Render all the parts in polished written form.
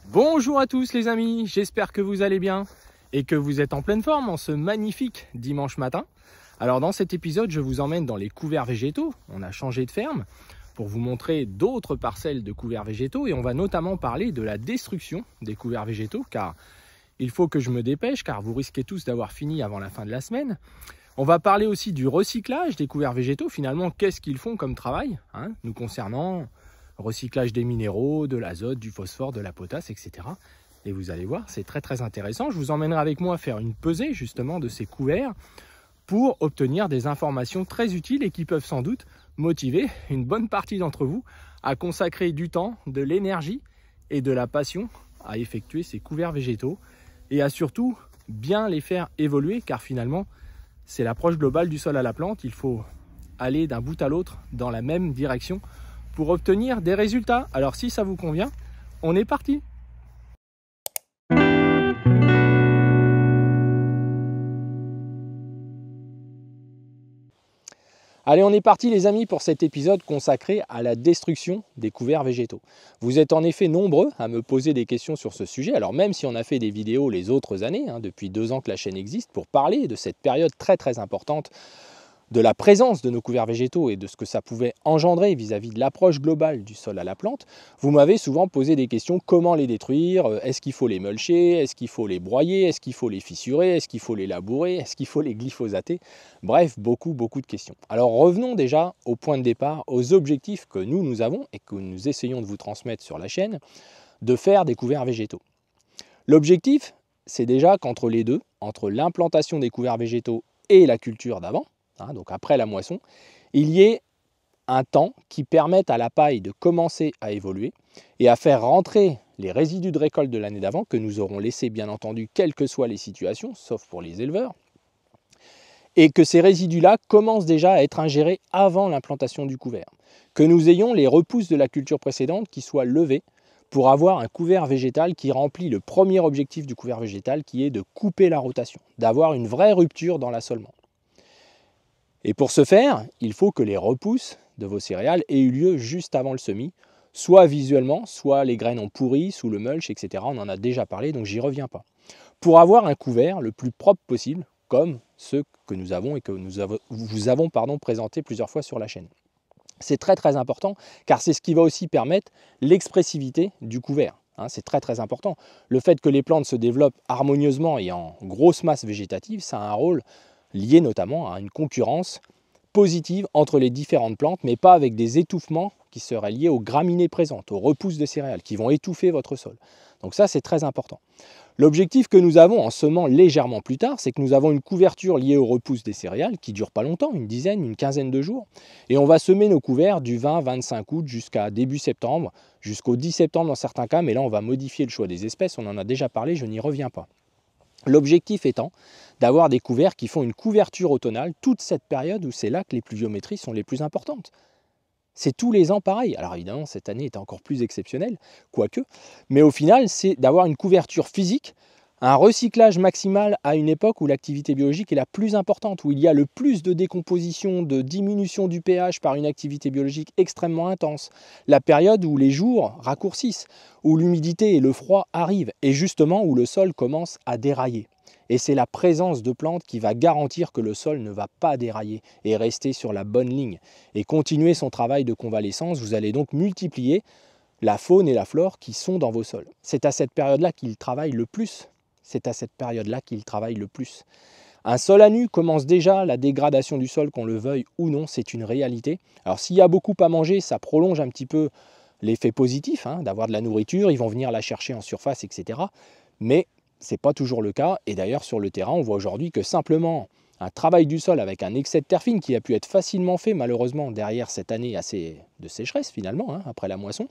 Bonjour à tous les amis, j'espère que vous allez bien et que vous êtes en pleine forme en ce magnifique dimanche matin. Alors dans cet épisode, je vous emmène dans les couverts végétaux. On a changé de ferme pour vous montrer d'autres parcelles de couverts végétaux et on va notamment parler de la destruction des couverts végétaux car il faut que je me dépêche car vous risquez tous d'avoir fini avant la fin de la semaine. On va parler aussi du recyclage des couverts végétaux. Finalement, qu'est-ce qu'ils font comme travail nous concernant? Recyclage des minéraux, de l'azote, du phosphore, de la potasse, etc. Et vous allez voir, c'est très intéressant. Je vous emmènerai avec moi faire une pesée justement de ces couverts pour obtenir des informations très utiles et qui peuvent sans doute motiver une bonne partie d'entre vous à consacrer du temps, de l'énergie et de la passion à effectuer ces couverts végétaux et à surtout bien les faire évoluer car finalement, c'est l'approche globale du sol à la plante. Il faut aller d'un bout à l'autre dans la même direction pour obtenir des résultats. Alors si ça vous convient, on est parti. Allez, on est parti les amis pour cet épisode consacré à la destruction des couverts végétaux. Vous êtes en effet nombreux à me poser des questions sur ce sujet. Alors même si on a fait des vidéos les autres années, depuis 2 ans que la chaîne existe, pour parler de cette période très importante de la présence de nos couverts végétaux et de ce que ça pouvait engendrer vis-à-vis de l'approche globale du sol à la plante, vous m'avez souvent posé des questions, comment les détruire, est-ce qu'il faut les mulcher, est-ce qu'il faut les broyer, est-ce qu'il faut les fissurer, est-ce qu'il faut les labourer, est-ce qu'il faut les glyphosater, bref, beaucoup de questions. Alors revenons déjà au point de départ, aux objectifs que nous avons et que nous essayons de vous transmettre sur la chaîne, de faire des couverts végétaux. L'objectif, c'est déjà qu'entre les deux, entre l'implantation des couverts végétaux et la culture d'avant, donc après la moisson, il y ait un temps qui permette à la paille de commencer à évoluer et à faire rentrer les résidus de récolte de l'année d'avant, que nous aurons laissés bien entendu, quelles que soient les situations, sauf pour les éleveurs, et que ces résidus-là commencent déjà à être ingérés avant l'implantation du couvert. Que nous ayons les repousses de la culture précédente qui soient levées pour avoir un couvert végétal qui remplit le premier objectif du couvert végétal, qui est de couper la rotation, d'avoir une vraie rupture dans l'assolement. Et pour ce faire, il faut que les repousses de vos céréales aient eu lieu juste avant le semis, soit visuellement, soit les graines ont pourri, sous le mulch, etc. On en a déjà parlé, donc j'y reviens pas. Pour avoir un couvert le plus propre possible, comme ceux que nous avons et que vous avons présenté plusieurs fois sur la chaîne. C'est très important, car c'est ce qui va aussi permettre l'expressivité du couvert. C'est très important. Le fait que les plantes se développent harmonieusement et en grosse masse végétative, ça a un rôle lié notamment à une concurrence positive entre les différentes plantes, mais pas avec des étouffements qui seraient liés aux graminées présentes, aux repousses de céréales, qui vont étouffer votre sol. Donc ça, c'est très important. L'objectif que nous avons en semant légèrement plus tard, c'est que nous avons une couverture liée aux repousses des céréales qui ne dure pas longtemps, une dizaine, une quinzaine de jours. Et on va semer nos couverts du 20-25 août jusqu'à début septembre, jusqu'au 10 septembre dans certains cas, mais là on va modifier le choix des espèces, on en a déjà parlé, je n'y reviens pas. L'objectif étant d'avoir des couverts qui font une couverture automnale toute cette période où c'est là que les pluviométries sont les plus importantes. C'est tous les ans pareil. Alors évidemment, cette année est encore plus exceptionnelle, quoique. Mais au final, c'est d'avoir une couverture physique, un recyclage maximal à une époque où l'activité biologique est la plus importante, où il y a le plus de décomposition, de diminution du pH par une activité biologique extrêmement intense. La période où les jours raccourcissent, où l'humidité et le froid arrivent, et justement où le sol commence à dérailler. Et c'est la présence de plantes qui va garantir que le sol ne va pas dérailler et rester sur la bonne ligne. Et continuer son travail de convalescence, vous allez donc multiplier la faune et la flore qui sont dans vos sols. C'est à cette période-là qu'il travaille le plus. C'est à cette période-là qu'il travaille le plus. Un sol à nu commence déjà la dégradation du sol, qu'on le veuille ou non, c'est une réalité. Alors s'il y a beaucoup à manger, ça prolonge un petit peu l'effet positif, d'avoir de la nourriture, ils vont venir la chercher en surface, etc. Mais ce n'est pas toujours le cas. Et d'ailleurs sur le terrain, on voit aujourd'hui que simplement un travail du sol avec un excès de terre fine qui a pu être facilement fait malheureusement derrière cette année assez de sécheresse finalement, après la moisson,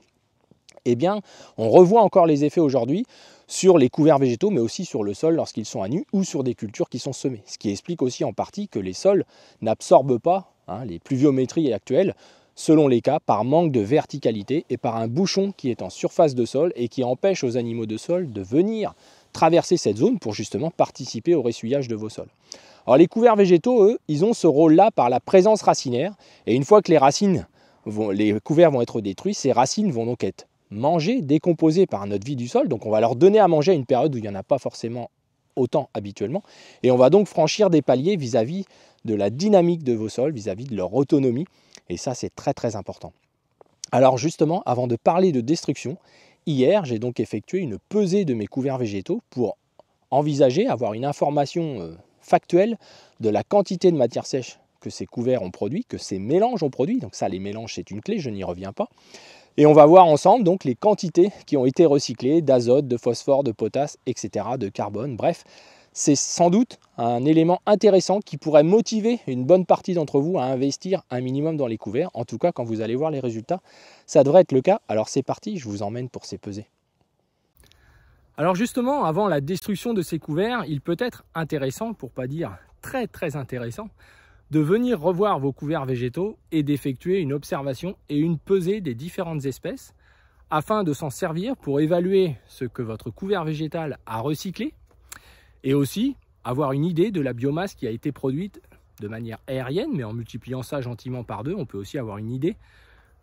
eh bien, on revoit encore les effets aujourd'hui sur les couverts végétaux, mais aussi sur le sol lorsqu'ils sont à nu ou sur des cultures qui sont semées. Ce qui explique aussi en partie que les sols n'absorbent pas les pluviométries actuelles, selon les cas, par manque de verticalité et par un bouchon qui est en surface de sol et qui empêche aux animaux de sol de venir traverser cette zone pour justement participer au ressuyage de vos sols. Alors les couverts végétaux, eux, ils ont ce rôle-là par la présence racinaire, et une fois que les couverts vont être détruits, ces racines vont donc être mangés, décomposés par notre vie du sol. Donc on va leur donner à manger à une période où il n'y en a pas forcément autant habituellement. Et on va donc franchir des paliers vis-à-vis de la dynamique de vos sols, vis-à-vis de leur autonomie. Et ça, c'est très très important. Alors justement, avant de parler de destruction, hier, j'ai donc effectué une pesée de mes couverts végétaux pour envisager, avoir une information factuelle de la quantité de matière sèche que ces couverts ont produit, que ces mélanges ont produit. Donc ça, les mélanges, c'est une clé, je n'y reviens pas. Et on va voir ensemble donc les quantités qui ont été recyclées d'azote, de phosphore, de potasse, etc., de carbone. Bref, c'est sans doute un élément intéressant qui pourrait motiver une bonne partie d'entre vous à investir un minimum dans les couverts. En tout cas, quand vous allez voir les résultats, ça devrait être le cas. Alors c'est parti, je vous emmène pour ces pesées. Alors justement, avant la destruction de ces couverts, il peut être intéressant, pour ne pas dire très très intéressant, de venir revoir vos couverts végétaux et d'effectuer une observation et une pesée des différentes espèces afin de s'en servir pour évaluer ce que votre couvert végétal a recyclé et aussi avoir une idée de la biomasse qui a été produite de manière aérienne, mais en multipliant ça gentiment par 2, on peut aussi avoir une idée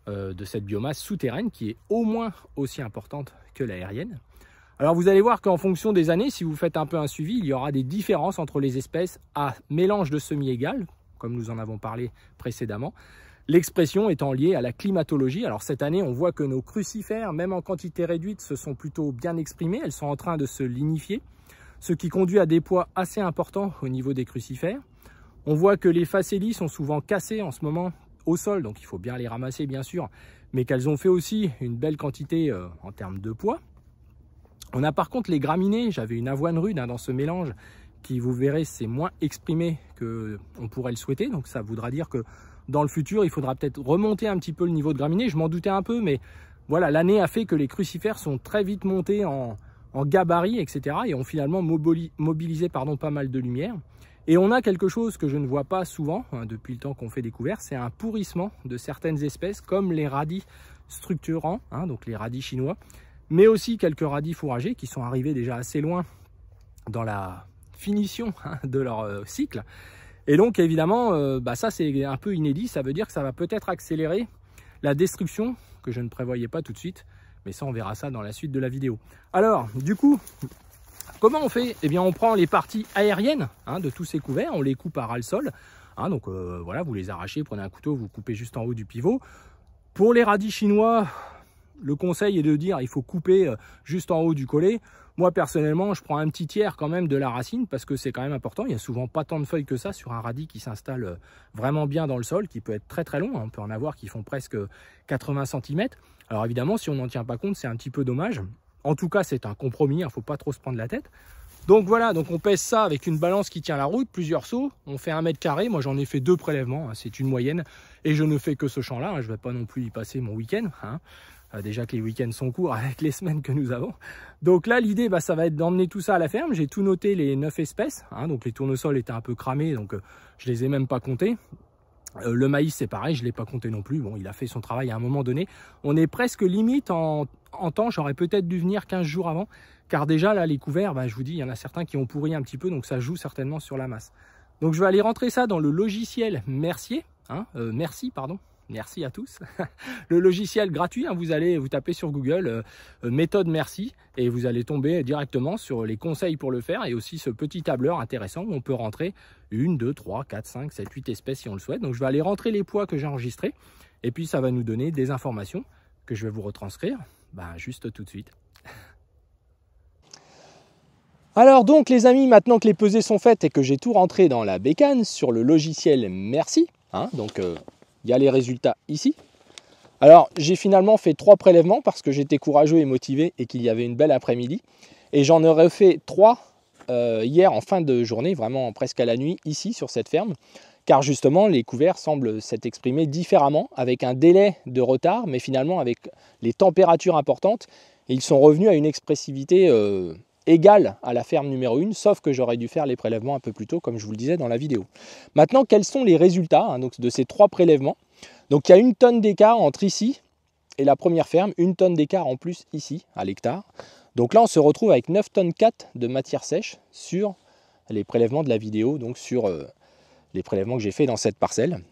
de cette biomasse souterraine qui est au moins aussi importante que l'aérienne. Alors vous allez voir qu'en fonction des années, si vous faites un peu un suivi, il y aura des différences entre les espèces à mélange de semis égal, comme nous en avons parlé précédemment, l'expression étant liée à la climatologie. Alors cette année, on voit que nos crucifères, même en quantité réduite, se sont plutôt bien exprimées, elles sont en train de se lignifier, ce qui conduit à des poids assez importants au niveau des crucifères. On voit que les phacélies sont souvent cassées en ce moment au sol, donc il faut bien les ramasser bien sûr, mais qu'elles ont fait aussi une belle quantité en termes de poids. On a par contre les graminées, j'avais une avoine rude dans ce mélange, qui vous verrez c'est moins exprimé qu'on pourrait le souhaiter, donc ça voudra dire que dans le futur il faudra peut-être remonter un petit peu le niveau de graminées. Je m'en doutais un peu, mais voilà, l'année a fait que les crucifères sont très vite montés en gabarit, etc. et ont finalement mobilisé pas mal de lumière. Et on a quelque chose que je ne vois pas souvent depuis le temps qu'on fait des couverts, c'est un pourrissement de certaines espèces comme les radis structurants, donc les radis chinois, mais aussi quelques radis fourragers qui sont arrivés déjà assez loin dans la finition de leur cycle. Et donc évidemment, ça c'est un peu inédit, ça veut dire que ça va peut-être accélérer la destruction que je ne prévoyais pas tout de suite, mais ça on verra ça dans la suite de la vidéo. Alors du coup, comment on fait? Eh bien on prend les parties aériennes de tous ces couverts, on les coupe à ras le sol, donc voilà, vous les arrachez, prenez un couteau, vous coupez juste en haut du pivot. Pour les radis chinois, le conseil est de dire il faut couper juste en haut du collet. Moi personnellement, je prends un petit tiers quand même de la racine parce que c'est quand même important. Il n'y a souvent pas tant de feuilles que ça sur un radis qui s'installe vraiment bien dans le sol, qui peut être très très long. On peut en avoir qui font presque 80 cm. Alors évidemment, si on n'en tient pas compte, c'est un petit peu dommage. En tout cas, c'est un compromis, il ne faut pas trop se prendre la tête. Donc voilà, donc on pèse ça avec une balance qui tient la route, plusieurs seaux. On fait 1 mètre carré. Moi, j'en ai fait 2 prélèvements. C'est une moyenne. Et je ne fais que ce champ-là. Je ne vais pas non plus y passer mon week-end. Déjà que les week-ends sont courts avec les semaines que nous avons. Donc là, l'idée, ça va être d'emmener tout ça à la ferme. J'ai tout noté, les 9 espèces. Donc les tournesols étaient un peu cramés, donc je les ai même pas comptés. Le maïs, c'est pareil, je ne l'ai pas compté non plus. Bon, il a fait son travail à un moment donné. On est presque limite en temps. J'aurais peut-être dû venir 15 jours avant. Car déjà, là, les couverts, je vous dis, il y en a certains qui ont pourri un petit peu. Donc ça joue certainement sur la masse. Donc je vais aller rentrer ça dans le logiciel Mercier. Merci à tous. Le logiciel gratuit, vous tapez sur Google méthode Merci et vous allez tomber directement sur les conseils pour le faire et aussi ce petit tableur intéressant où on peut rentrer 1, 2, 3, 4, 5, 7, 8 espèces si on le souhaite. Donc je vais aller rentrer les poids que j'ai enregistrés et puis ça va nous donner des informations que je vais vous retranscrire juste tout de suite. Alors donc les amis, maintenant que les pesées sont faites et que j'ai tout rentré dans la bécane sur le logiciel Merci, il y a les résultats ici. Alors j'ai finalement fait 3 prélèvements parce que j'étais courageux et motivé et qu'il y avait une belle après-midi. Et j'en aurais fait 3 hier en fin de journée, vraiment presque à la nuit, ici sur cette ferme. Car justement les couverts semblent s'être exprimés différemment, avec un délai de retard, mais finalement avec les températures importantes, ils sont revenus à une expressivité égale à la ferme numéro 1, sauf que j'aurais dû faire les prélèvements un peu plus tôt, comme je vous le disais dans la vidéo. Maintenant, quels sont les résultats donc, de ces 3 prélèvements? Donc, il y a 1 tonne d'écart entre ici et la première ferme, 1 tonne d'écart en plus ici, à l'hectare. Donc là, on se retrouve avec 9 tonnes 4 de matière sèche sur les prélèvements de la vidéo, donc sur les prélèvements que j'ai fait dans cette parcelle.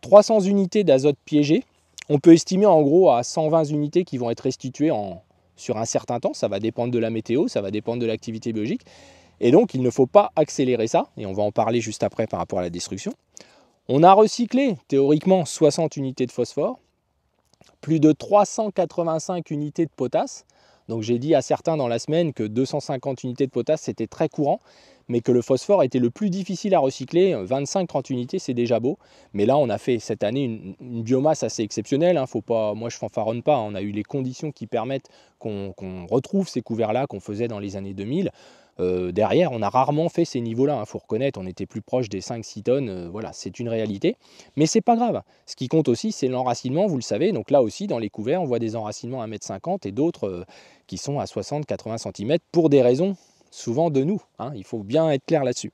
300 unités d'azote piégé, On peut estimer en gros à 120 unités qui vont être restituées sur un certain temps. Ça va dépendre de la météo, ça va dépendre de l'activité biologique. Et donc, il ne faut pas accélérer ça. Et on va en parler juste après par rapport à la destruction. On a recyclé théoriquement 60 unités de phosphore, plus de 385 unités de potasse. Donc j'ai dit à certains dans la semaine que 250 unités de potasse c'était très courant, mais que le phosphore était le plus difficile à recycler. 25-30 unités c'est déjà beau, mais là on a fait cette année une biomasse assez exceptionnelle. Faut pas, moi je fanfaronne pas, on a eu les conditions qui permettent qu'on retrouve ces couverts-là qu'on faisait dans les années 2000. Derrière, on a rarement fait ces niveaux-là, faut reconnaître, on était plus proche des 5-6 tonnes, voilà, c'est une réalité. Mais c'est pas grave, ce qui compte aussi, c'est l'enracinement, vous le savez, donc là aussi, dans les couverts, on voit des enracinements à 1,50 m et d'autres qui sont à 60-80 cm pour des raisons souvent de nous, il faut bien être clair là-dessus.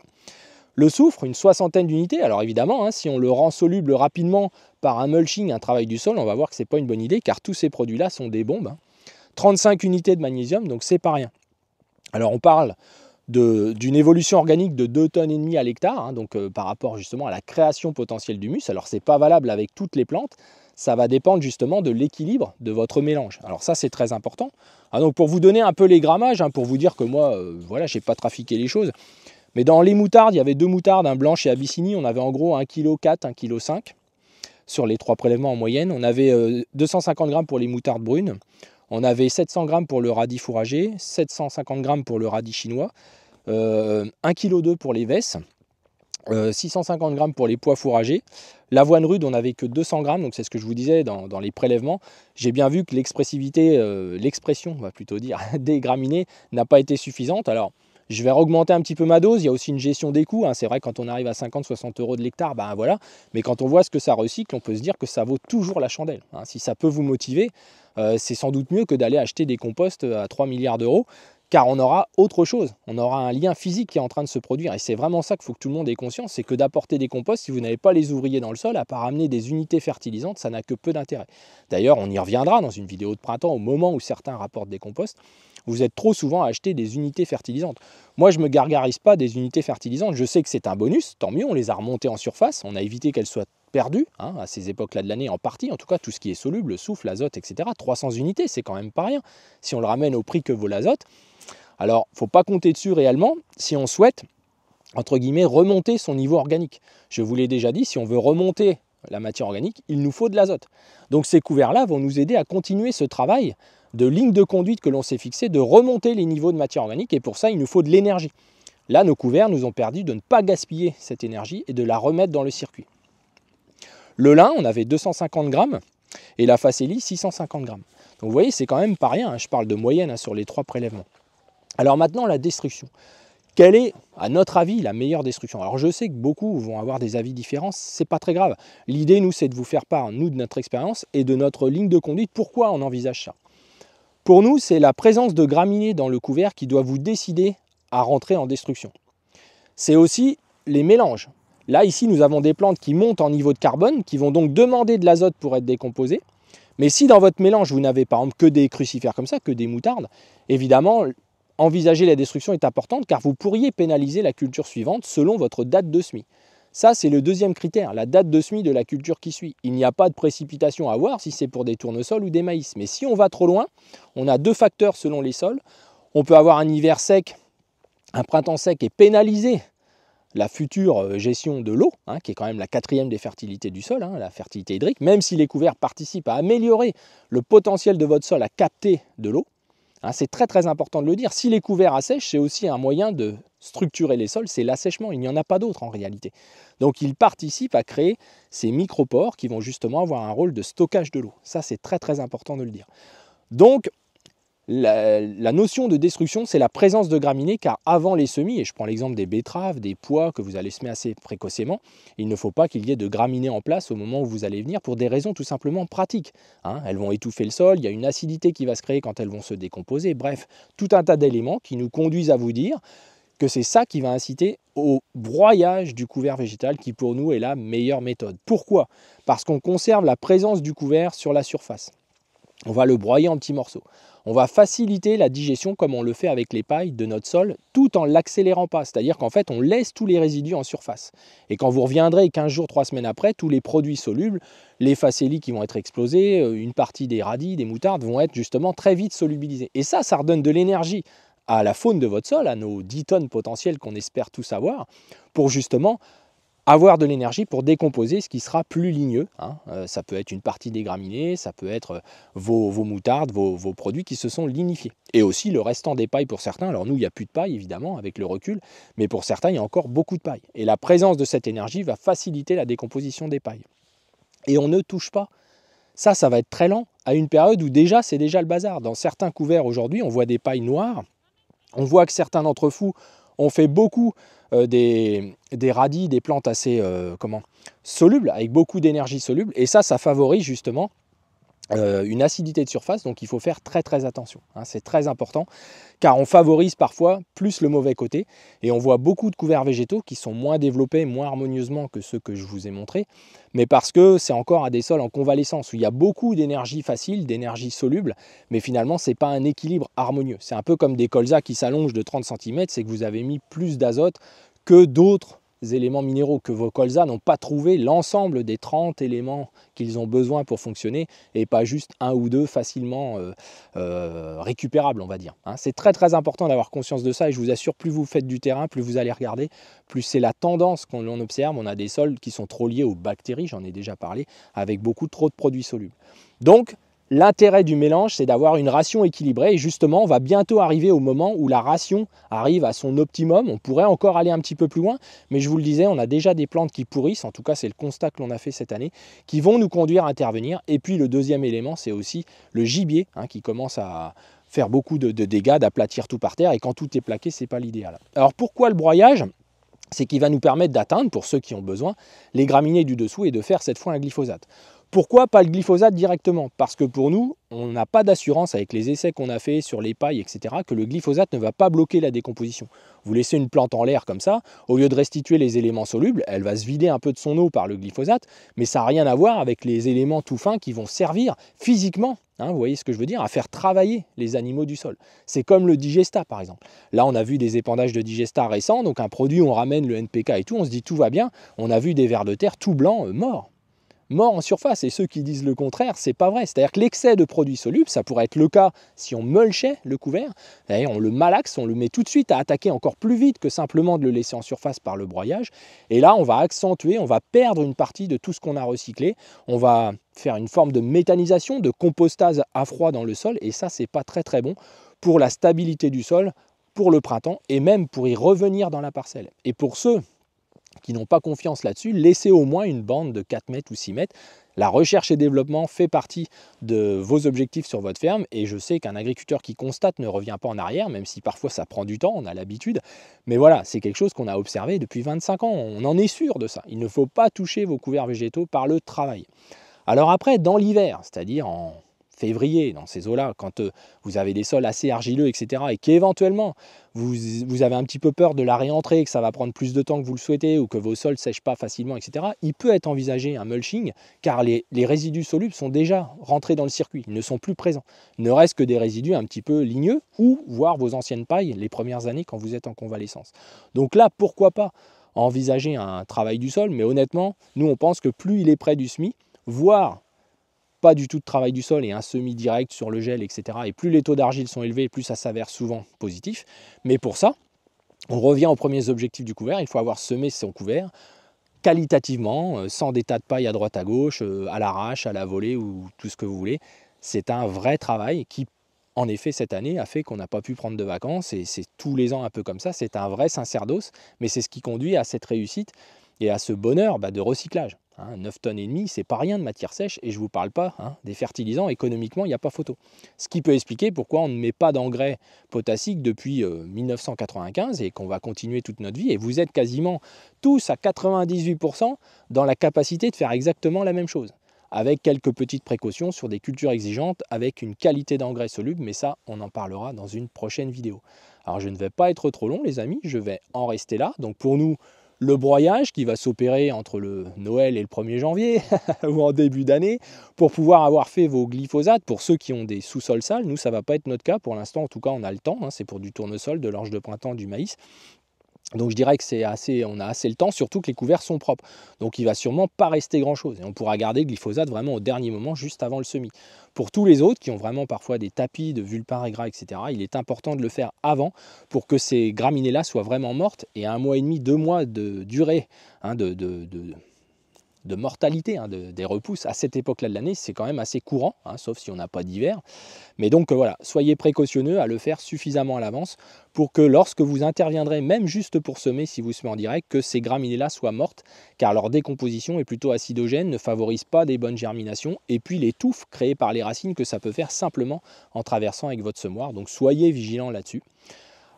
Le soufre, une soixantaine d'unités, alors évidemment, si on le rend soluble rapidement par un mulching, un travail du sol, on va voir que c'est pas une bonne idée, car tous ces produits-là sont des bombes. 35 unités de magnésium, donc c'est pas rien. Alors on parle d'une évolution organique de 2,5 tonnes à l'hectare, donc par rapport justement à la création potentielle d'humus. Alors c'est pas valable avec toutes les plantes, ça va dépendre justement de l'équilibre de votre mélange. Alors ça c'est très important. Donc pour vous donner un peu les grammages, pour vous dire que moi, voilà, j'ai pas trafiqué les choses, mais dans les moutardes, il y avait 2 moutardes, un blanc chez Abyssinie, on avait en gros 1,4 kg, 1,5 kg sur les 3 prélèvements en moyenne. On avait 250 grammes pour les moutardes brunes. On avait 700 grammes pour le radis fourragé, 750 grammes pour le radis chinois, 1,2 kg pour les vesses, 650 grammes pour les pois fourragés. L'avoine rude, on n'avait que 200 grammes, donc c'est ce que je vous disais dans les prélèvements. J'ai bien vu que l'expressivité, l'expression, on va plutôt dire, des graminées n'a pas été suffisante. Alors, je vais augmenter un petit peu ma dose. Il y a aussi une gestion des coûts. C'est vrai, quand on arrive à 50-60 euros de l'hectare, voilà. Mais quand on voit ce que ça recycle, on peut se dire que ça vaut toujours la chandelle. Si ça peut vous motiver, c'est sans doute mieux que d'aller acheter des composts à 3 milliards d'euros, car on aura autre chose. On aura un lien physique qui est en train de se produire. Et c'est vraiment ça qu'il faut que tout le monde ait conscience, c'est que d'apporter des composts, si vous n'avez pas les ouvriers dans le sol, à part amener des unités fertilisantes, ça n'a que peu d'intérêt. D'ailleurs, on y reviendra dans une vidéo de printemps, au moment où certains rapportent des composts. Vous êtes trop souvent à acheter des unités fertilisantes. Moi, je ne me gargarise pas des unités fertilisantes. Je sais que c'est un bonus, tant mieux, on les a remontées en surface. On a évité qu'elles soient perdues à ces époques-là de l'année en partie. En tout cas, tout ce qui est soluble, le soufre, l'azote, etc. 300 unités, c'est quand même pas rien. Si on le ramène au prix que vaut l'azote, alors il ne faut pas compter dessus réellement si on souhaite, entre guillemets, remonter son niveau organique. Je vous l'ai déjà dit, si on veut remonter la matière organique, il nous faut de l'azote. Donc ces couverts-là vont nous aider à continuer ce travail de ligne de conduite que l'on s'est fixé, de remonter les niveaux de matière organique, et pour ça, il nous faut de l'énergie. Là, nos couverts nous ont permis de ne pas gaspiller cette énergie et de la remettre dans le circuit. Le lin, on avait 250 grammes, et la facélie, 650 grammes. Donc vous voyez, c'est quand même pas rien, je parle de moyenne sur les 3 prélèvements. Alors maintenant, la destruction. Quelle est, à notre avis, la meilleure destruction? Alors je sais que beaucoup vont avoir des avis différents, c'est pas très grave. L'idée, nous, c'est de vous faire part, nous, de notre expérience et de notre ligne de conduite. Pourquoi on envisage ça? Pour nous, c'est la présence de graminées dans le couvert qui doit vous décider à rentrer en destruction. C'est aussi les mélanges. Là, ici, nous avons des plantes qui montent en niveau de carbone, qui vont donc demander de l'azote pour être décomposées. Mais si dans votre mélange, vous n'avez par exemple que des crucifères comme ça, que des moutardes, évidemment, envisager la destruction est importante car vous pourriez pénaliser la culture suivante selon votre date de semis. Ça, c'est le deuxième critère, la date de semis de la culture qui suit. Il n'y a pas de précipitation à avoir si c'est pour des tournesols ou des maïs. Mais si on va trop loin, on a 2 facteurs selon les sols. On peut avoir un hiver sec, un printemps sec et pénaliser la future gestion de l'eau, qui est quand même la 4e des fertilités du sol, la fertilité hydrique, même si les couverts participent à améliorer le potentiel de votre sol à capter de l'eau. C'est très très important de le dire. Si les couverts assèchent, c'est aussi un moyen de structurer les sols, c'est l'assèchement. Il n'y en a pas d'autre en réalité. Donc ils participent à créer ces micropores qui vont justement avoir un rôle de stockage de l'eau. Ça, c'est très très important de le dire. Donc la notion de destruction, c'est la présence de graminées, car avant les semis, et je prends l'exemple des betteraves, des pois que vous allez semer assez précocement, il ne faut pas qu'il y ait de graminées en place au moment où vous allez venir pour des raisons tout simplement pratiques. Elles vont étouffer le sol, il y a une acidité qui va se créer quand elles vont se décomposer, bref, tout un tas d'éléments qui nous conduisent à vous dire que c'est ça qui va inciter au broyage du couvert végétal qui pour nous est la meilleure méthode. Pourquoi? Parce qu'on conserve la présence du couvert sur la surface. On va le broyer en petits morceaux. On va faciliter la digestion comme on le fait avec les pailles de notre sol, tout en l'accélérant pas. C'est-à-dire qu'en fait, on laisse tous les résidus en surface. Et quand vous reviendrez 15 jours, 3 semaines après, tous les produits solubles, les facélies qui vont être explosés, une partie des radis, des moutardes vont être justement très vite solubilisés. Et ça redonne de l'énergie à la faune de votre sol, à nos 10 tonnes potentielles qu'on espère tous avoir, pour justement avoir de l'énergie pour décomposer ce qui sera plus ligneux. Ça peut être une partie des graminées, ça peut être vos moutardes, vos produits qui se sont lignifiés. Et aussi le restant des pailles pour certains. Alors nous, il n'y a plus de paille évidemment avec le recul, mais pour certains, il y a encore beaucoup de paille. Et la présence de cette énergie va faciliter la décomposition des pailles. Et on ne touche pas. Ça va être très lent à une période où c'est déjà le bazar. Dans certains couverts aujourd'hui, on voit des pailles noires. On voit que certains d'entre vous ont fait beaucoup des radis, des plantes assez solubles, avec beaucoup d'énergie soluble. Et ça favorise justement une acidité de surface. Donc il faut faire très très attention. C'est très important car on favorise parfois plus le mauvais côté. Et on voit beaucoup de couverts végétaux qui sont moins développés, moins harmonieusement que ceux que je vous ai montrés. Mais parce que c'est encore à des sols en convalescence où il y a beaucoup d'énergie facile, d'énergie soluble. Mais finalement, ce n'est pas un équilibre harmonieux. C'est un peu comme des colzas qui s'allongent de 30 cm. C'est que vous avez mis plus d'azote que d'autres éléments minéraux, que vos colzas n'ont pas trouvé l'ensemble des 30 éléments qu'ils ont besoin pour fonctionner et pas juste un ou deux facilement récupérables, on va dire. C'est très très important d'avoir conscience de ça et je vous assure, plus vous faites du terrain, plus vous allez regarder, plus c'est la tendance qu'on observe. On a des sols qui sont trop liés aux bactéries, j'en ai déjà parlé, avec trop de produits solubles. Donc, l'intérêt du mélange, c'est d'avoir une ration équilibrée et justement, on va bientôt arriver au moment où la ration arrive à son optimum. On pourrait encore aller un petit peu plus loin, mais je vous le disais, on a déjà des plantes qui pourrissent, en tout cas c'est le constat que l'on a fait cette année, qui vont nous conduire à intervenir. Et puis le deuxième élément, c'est aussi le gibier qui commence à faire beaucoup de dégâts, d'aplatir tout par terre et quand tout est plaqué, ce n'est pas l'idéal. Alors pourquoi le broyage ? C'est qu'il va nous permettre d'atteindre, pour ceux qui ont besoin, les graminées du dessous et de faire cette fois un glyphosate. Pourquoi pas le glyphosate directement? Parce que pour nous, on n'a pas d'assurance avec les essais qu'on a fait sur les pailles, etc., que le glyphosate ne va pas bloquer la décomposition. Vous laissez une plante en l'air comme ça, au lieu de restituer les éléments solubles, elle va se vider un peu de son eau par le glyphosate, mais ça n'a rien à voir avec les éléments tout fins qui vont servir physiquement, vous voyez ce que je veux dire, à faire travailler les animaux du sol. C'est comme le digesta par exemple. Là, on a vu des épandages de digesta récents, donc un produit, on ramène le NPK et tout, on se dit tout va bien, on a vu des vers de terre tout blancs, morts en surface. Et ceux qui disent le contraire, c'est pas vrai. C'est-à-dire que l'excès de produits solubles, ça pourrait être le cas si on mulchait le couvert. D'ailleurs, on le malaxe, on le met tout de suite à attaquer encore plus vite que simplement de le laisser en surface par le broyage. Et là, on va accentuer, on va perdre une partie de tout ce qu'on a recyclé. On va faire une forme de méthanisation, de compostage à froid dans le sol. Et ça, c'est pas très très bon pour la stabilité du sol, pour le printemps et même pour y revenir dans la parcelle. Et pour ceux qui n'ont pas confiance là-dessus, laissez au moins une bande de 4 mètres ou 6 mètres. La recherche et développement fait partie de vos objectifs sur votre ferme et je sais qu'un agriculteur qui constate ne revient pas en arrière, même si parfois ça prend du temps, on a l'habitude. Mais voilà, c'est quelque chose qu'on a observé depuis 25 ans, on en est sûr de ça. Il ne faut pas toucher vos couverts végétaux par le travail. Alors après, dans l'hiver, c'est-à-dire en février, dans ces eaux-là, quand vous avez des sols assez argileux, etc., et qu'éventuellement vous avez un petit peu peur de la réentrée, que ça va prendre plus de temps que vous le souhaitez, ou que vos sols ne sèchent pas facilement, etc., il peut être envisagé un mulching, car les résidus solubles sont déjà rentrés dans le circuit, ils ne sont plus présents. Il ne reste que des résidus un petit peu ligneux, ou voire vos anciennes pailles les premières années quand vous êtes en convalescence. Donc là, pourquoi pas envisager un travail du sol, mais honnêtement, nous on pense que plus il est près du SMI, voire pas du tout de travail du sol et un semis direct sur le gel, etc. Et plus les taux d'argile sont élevés, plus ça s'avère souvent positif. Mais pour ça, on revient aux premiers objectifs du couvert. Il faut avoir semé son couvert qualitativement, sans des tas de paille à droite à gauche, à l'arrache, à la volée ou tout ce que vous voulez. C'est un vrai travail qui, en effet, cette année a fait qu'on n'a pas pu prendre de vacances et c'est tous les ans un peu comme ça. C'est un vrai sacerdoce, mais c'est ce qui conduit à cette réussite et à ce bonheur de recyclage. 9,5 tonnes, c'est pas rien de matière sèche et je ne vous parle pas des fertilisants, économiquement il n'y a pas photo. Ce qui peut expliquer pourquoi on ne met pas d'engrais potassique depuis 1995 et qu'on va continuer toute notre vie et vous êtes quasiment tous à 98% dans la capacité de faire exactement la même chose avec quelques petites précautions sur des cultures exigeantes avec une qualité d'engrais soluble, mais ça on en parlera dans une prochaine vidéo. Alors je ne vais pas être trop long les amis, je vais en rester là. Donc pour nous, Le broyage qui va s'opérer entre le Noël et le 1er janvier ou en début d'année pour pouvoir avoir fait vos glyphosates. Pour ceux qui ont des sous-sols sales, nous ça ne va pas être notre cas pour l'instant, en tout cas on a le temps, hein, c'est pour du tournesol, de l'orge de printemps, du maïs. Donc je dirais que on a assez le temps, surtout que les couverts sont propres. Donc il ne va sûrement pas rester grand-chose. Et on pourra garder le glyphosate vraiment au dernier moment, juste avant le semis. Pour tous les autres qui ont vraiment parfois des tapis de vulpins gras, etc., il est important de le faire avant pour que ces graminées-là soient vraiment mortes. Et à 1 mois et demi, 2 mois de durée hein, de mortalité des repousses à cette époque-là de l'année, c'est quand même assez courant, hein, sauf si on n'a pas d'hiver. Mais donc voilà, soyez précautionneux à le faire suffisamment à l'avance pour que lorsque vous interviendrez, même juste pour semer, si vous semez en direct, que ces graminées-là soient mortes, car leur décomposition est plutôt acidogène, ne favorise pas des bonnes germinations, et puis les touffes créées par les racines que ça peut faire simplement en traversant avec votre semoir. Donc soyez vigilants là-dessus.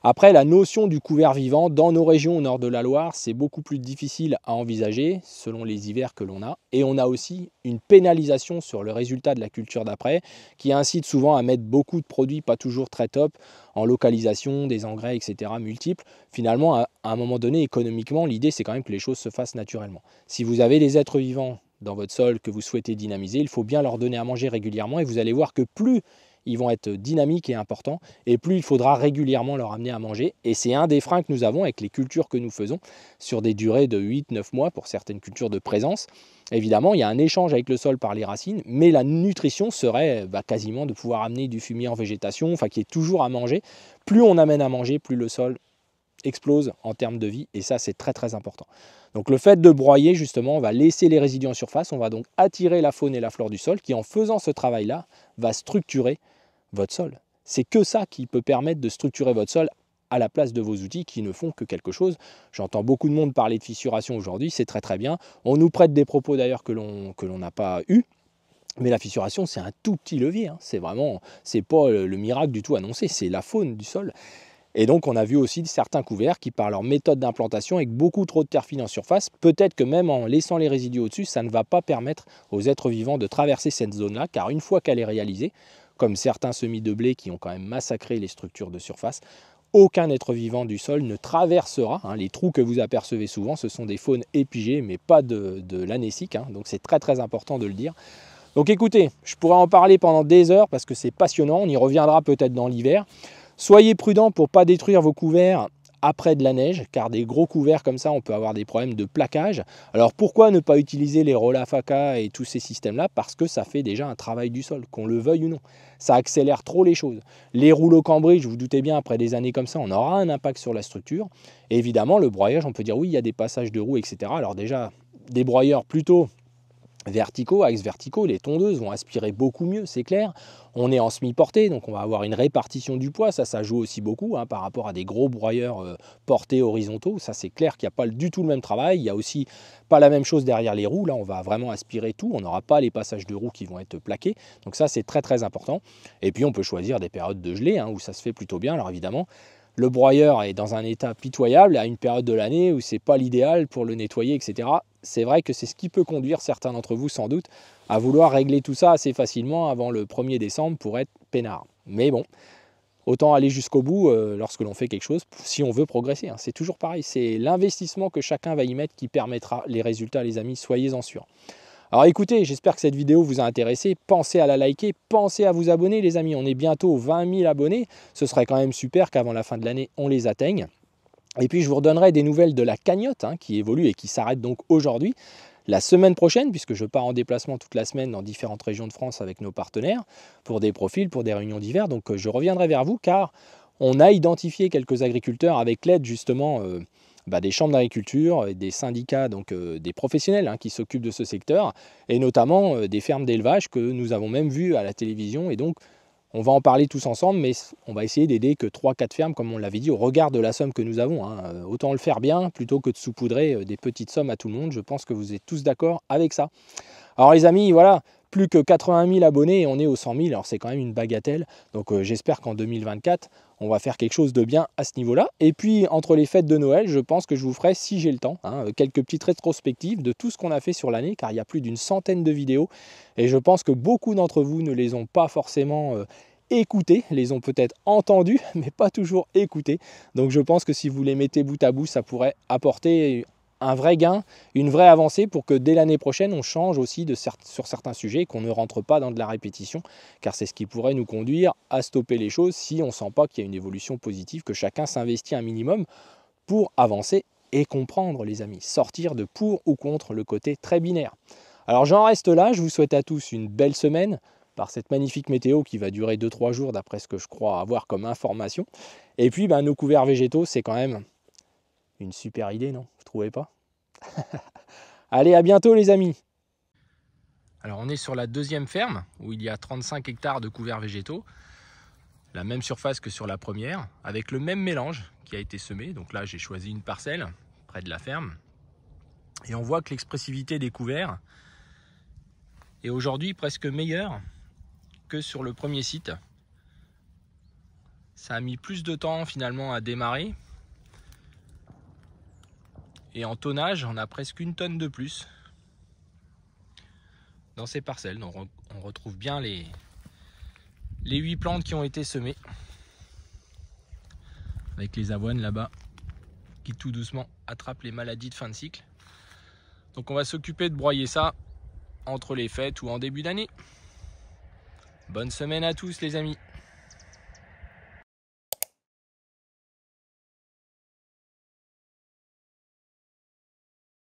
Après, la notion du couvert vivant, dans nos régions au nord de la Loire, c'est beaucoup plus difficile à envisager selon les hivers que l'on a. Et on a aussi une pénalisation sur le résultat de la culture d'après, qui incite souvent à mettre beaucoup de produits pas toujours très top, en localisation, des engrais, etc. multiples. Finalement, à un moment donné, économiquement, l'idée c'est quand même que les choses se fassent naturellement. Si vous avez des êtres vivants dans votre sol que vous souhaitez dynamiser, il faut bien leur donner à manger régulièrement et vous allez voir que plus ils vont être dynamiques et importants, et plus il faudra régulièrement leur amener à manger. Et c'est un des freins que nous avons avec les cultures que nous faisons sur des durées de 8-9 mois pour certaines cultures de présence. Évidemment, il y a un échange avec le sol par les racines, mais la nutrition serait quasiment de pouvoir amener du fumier en végétation, enfin qui est toujours à manger. Plus on amène à manger, plus le sol explose en termes de vie, et ça c'est très très important. Donc le fait de broyer justement, on va laisser les résidus en surface, on va donc attirer la faune et la flore du sol qui en faisant ce travail-là va structurer votre sol. C'est que ça qui peut permettre de structurer votre sol à la place de vos outils qui ne font que quelque chose. J'entends beaucoup de monde parler de fissuration aujourd'hui, c'est très très bien. On nous prête des propos d'ailleurs que l'on n'a pas eu. Mais la fissuration, c'est un tout petit levier. Hein. C'est pas le miracle du tout annoncé, c'est la faune du sol. Et donc on a vu aussi certains couverts qui par leur méthode d'implantation avec beaucoup trop de terre fine en surface, peut-être que même en laissant les résidus au-dessus, ça ne va pas permettre aux êtres vivants de traverser cette zone-là, car une fois qu'elle est réalisée, comme certains semis de blé qui ont quand même massacré les structures de surface, aucun être vivant du sol ne traversera. Hein, les trous que vous apercevez souvent, ce sont des faunes épigées, mais pas de l'anécique, hein, donc c'est très très important de le dire. Donc écoutez, je pourrais en parler pendant des heures parce que c'est passionnant, on y reviendra peut-être dans l'hiver. Soyez prudents pour ne pas détruire vos couverts après de la neige, car des gros couverts comme ça, on peut avoir des problèmes de plaquage. Alors pourquoi ne pas utiliser les Rolafaka et tous ces systèmes-là? Parce que ça fait déjà un travail du sol, qu'on le veuille ou non. Ça accélère trop les choses. Les rouleaux Cambridge, vous vous doutez bien, après des années comme ça, on aura un impact sur la structure. Et évidemment, le broyage, on peut dire oui, il y a des passages de roues, etc. Alors déjà, des broyeurs plutôt verticaux, axes verticaux, les tondeuses vont aspirer beaucoup mieux, c'est clair. On est en semi-portée, donc on va avoir une répartition du poids, ça joue aussi beaucoup par rapport à des gros broyeurs portés horizontaux. Ça c'est clair qu'il n'y a pas du tout le même travail. Il n'y a aussi pas la même chose derrière les roues, là on va vraiment aspirer tout, on n'aura pas les passages de roues qui vont être plaqués. Donc ça c'est très très important. Et puis on peut choisir des périodes de gelée où ça se fait plutôt bien. Alors évidemment, le broyeur est dans un état pitoyable à une période de l'année où c'est pas l'idéal pour le nettoyer, etc. C'est vrai que c'est ce qui peut conduire certains d'entre vous sans doute à vouloir régler tout ça assez facilement avant le 1er décembre pour être peinard. Mais bon, autant aller jusqu'au bout lorsque l'on fait quelque chose si on veut progresser. C'est toujours pareil, c'est l'investissement que chacun va y mettre qui permettra les résultats, les amis, soyez-en sûrs. Alors écoutez, j'espère que cette vidéo vous a intéressé. Pensez à la liker, pensez à vous abonner les amis. On est bientôt aux 20 000 abonnés. Ce serait quand même super qu'avant la fin de l'année, on les atteigne. Et puis je vous redonnerai des nouvelles de la cagnotte qui évolue et qui s'arrête donc aujourd'hui. La semaine prochaine, puisque je pars en déplacement toute la semaine dans différentes régions de France avec nos partenaires, pour des profils, pour des réunions d'hiver. Donc je reviendrai vers vous car on a identifié quelques agriculteurs avec l'aide justement des chambres d'agriculture, des syndicats, donc des professionnels qui s'occupent de ce secteur, et notamment des fermes d'élevage que nous avons même vues à la télévision. Et donc, on va en parler tous ensemble, mais on va essayer d'aider que 3-4 fermes, comme on l'avait dit, au regard de la somme que nous avons. Autant le faire bien, plutôt que de saupoudrer des petites sommes à tout le monde. Je pense que vous êtes tous d'accord avec ça. Alors les amis, voilà, plus que 80 000 abonnés et on est aux 100 000, alors c'est quand même une bagatelle. Donc j'espère qu'en 2024, on va faire quelque chose de bien à ce niveau-là. Et puis entre les fêtes de Noël, je pense que je vous ferai, si j'ai le temps, quelques petites rétrospectives de tout ce qu'on a fait sur l'année, car il y a plus d'une centaine de vidéos. Et je pense que beaucoup d'entre vous ne les ont pas forcément écoutées, les ont peut-être entendues, mais pas toujours écoutées. Donc je pense que si vous les mettez bout à bout, ça pourrait apporter un vrai gain, une vraie avancée pour que dès l'année prochaine, on change aussi sur certains sujets et qu'on ne rentre pas dans de la répétition, car c'est ce qui pourrait nous conduire à stopper les choses si on ne sent pas qu'il y a une évolution positive, que chacun s'investit un minimum pour avancer et comprendre, les amis, sortir de pour ou contre le côté très binaire. Alors j'en reste là, je vous souhaite à tous une belle semaine par cette magnifique météo qui va durer 2-3 jours d'après ce que je crois avoir comme information. Et puis nos couverts végétaux, c'est quand même une super idée, non? Vous trouvez pas? Allez, à bientôt les amis. Alors on est sur la deuxième ferme où il y a 35 hectares de couverts végétaux. La même surface que sur la première, avec le même mélange qui a été semé. Donc là j'ai choisi une parcelle près de la ferme. Et on voit que l'expressivité des couverts est aujourd'hui presque meilleure que sur le premier site. Ça a mis plus de temps finalement à démarrer. Et en tonnage, on a presque 1 tonne de plus dans ces parcelles. Donc on retrouve bien les 8 plantes qui ont été semées. Avec les avoines là-bas qui tout doucement attrapent les maladies de fin de cycle. Donc on va s'occuper de broyer ça entre les fêtes ou en début d'année. Bonne semaine à tous les amis.